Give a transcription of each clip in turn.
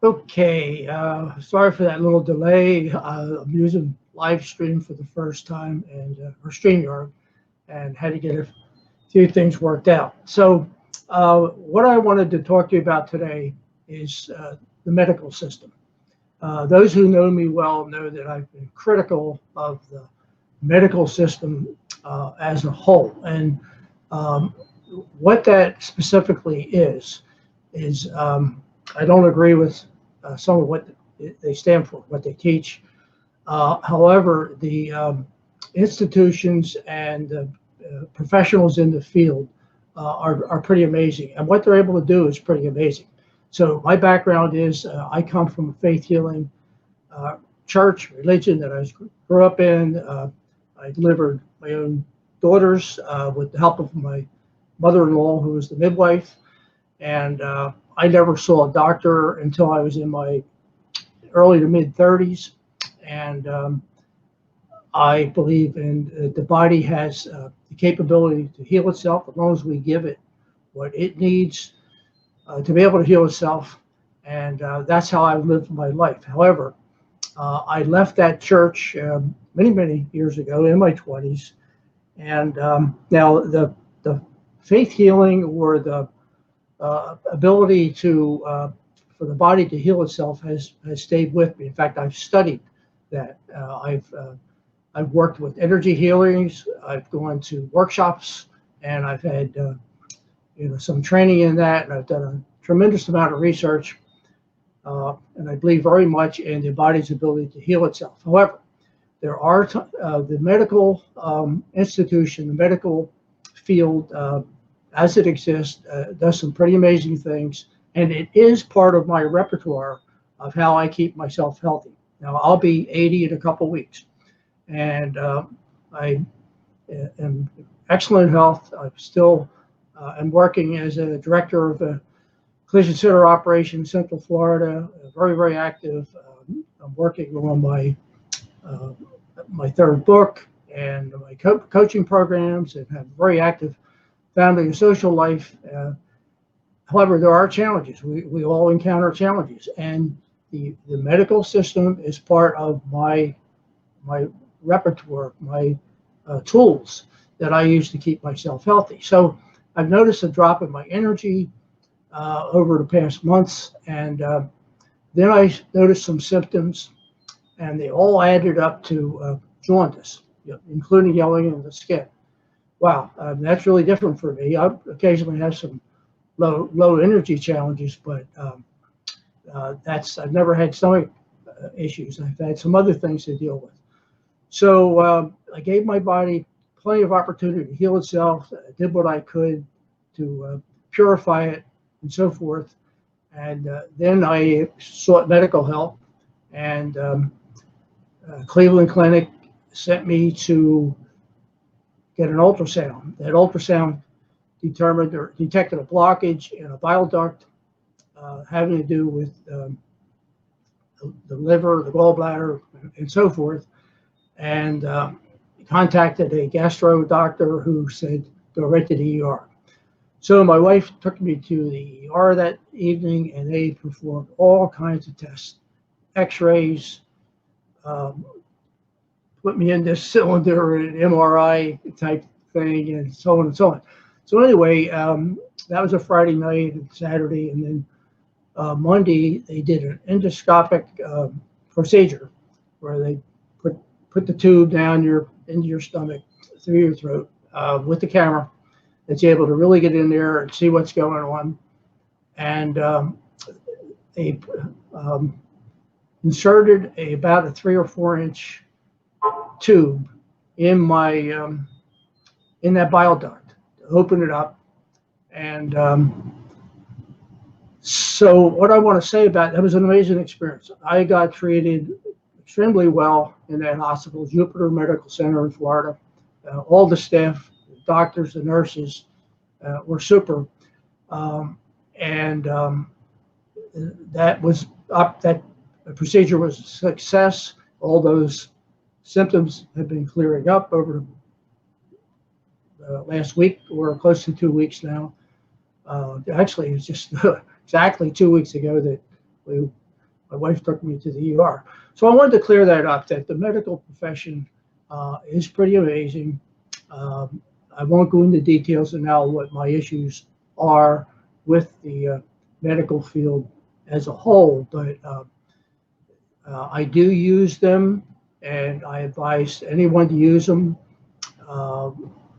Okay, sorry for that little delay. I'm using live stream for the first time and or StreamYard, and had to get a few things worked out. So, what I wanted to talk to you about today is the medical system. Those who know me well know that I've been critical of the medical system as a whole, and um, what that specifically is I don't agree with some of what they stand for, what they teach. However, the institutions and the professionals in the field are pretty amazing, and what they're able to do is pretty amazing. So my background is I come from a faith healing uh, church religion that I grew up in. I delivered my own daughters with the help of my mother-in-law, who was the midwife, and I never saw a doctor until I was in my early to mid 30s, and I believe in the body has the capability to heal itself as long as we give it what it needs to be able to heal itself, and that's how I've lived my life. However, I left that church many years ago in my 20s, and now the faith healing or the ability to for the body to heal itself has stayed with me. In fact, I've studied that. I've worked with energy healings. I've gone to workshops, and I've had some training in that, and I've done a tremendous amount of research. And I believe very much in the body's ability to heal itself. However, there are the medical institution, the medical field, as it exists, does some pretty amazing things, and it is part of my repertoire of how I keep myself healthy. Now, I'll be 80 in a couple weeks, and I am excellent health. I'm still am working as a director of a collision center operation in Central Florida, very active. I'm working on uh, my third book and my coaching programs, and have a very active family and social life. However, there are challenges. We all encounter challenges, and the medical system is part of my repertoire, my tools that I use to keep myself healthy. So I've noticed a drop in my energy over the past months, and then I noticed some symptoms, and they all added up to jaundice, including yellowing in the skin. Wow, that's really different for me. I occasionally have some low energy challenges, but that's I've never had stomach issues. I've had some other things to deal with. So I gave my body plenty of opportunity to heal itself. I did what I could to purify it and so forth. And then I sought medical help, and Cleveland Clinic sent me to get an ultrasound. That ultrasound determined or detected a blockage in a bile duct having to do with the liver, the gallbladder, and so forth. And contacted a gastro doctor who said go right to the ER. So my wife took me to the ER that evening, and they performed all kinds of tests, X-rays, um, put me in this cylinder, an MRI type thing, and so on and so on. So anyway, that was a Friday night and Saturday, and then Monday they did an endoscopic procedure where they put the tube down into your stomach through your throat with the camera. That's able to really get in there and see what's going on. And they inserted about a 3 or 4 inch tube in my in that bile duct, open it up, and so what I want to say about that was an amazing experience. I got treated extremely well in that hospital, Jupiter Medical Center in Florida. All the staff, the doctors, the nurses were super, and that was up. That procedure was a success. All those symptoms have been clearing up over the last week or close to 2 weeks now. Actually, it's just exactly 2 weeks ago that we my wife took me to the ER. So I wanted to clear that up, that the medical profession is pretty amazing. I won't go into details now what my issues are with the medical field as a whole, but I do use them, and I advise anyone to use them.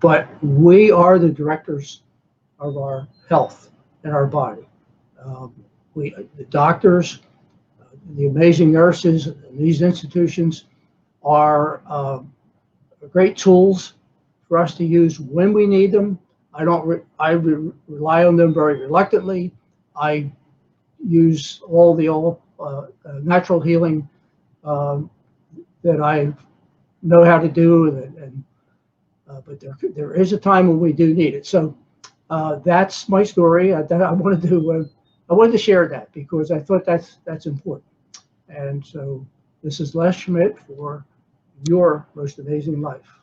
But we are the directors of our health and our body. The doctors, the amazing nurses in these institutions are great tools for us to use when we need them. I rely on them very reluctantly. I use all the natural healing that I know how to do, but there is a time when we do need it. So that's my story. I wanted to share that because I thought that's important. And so this is Les Schmidt for Your Most Amazing Life.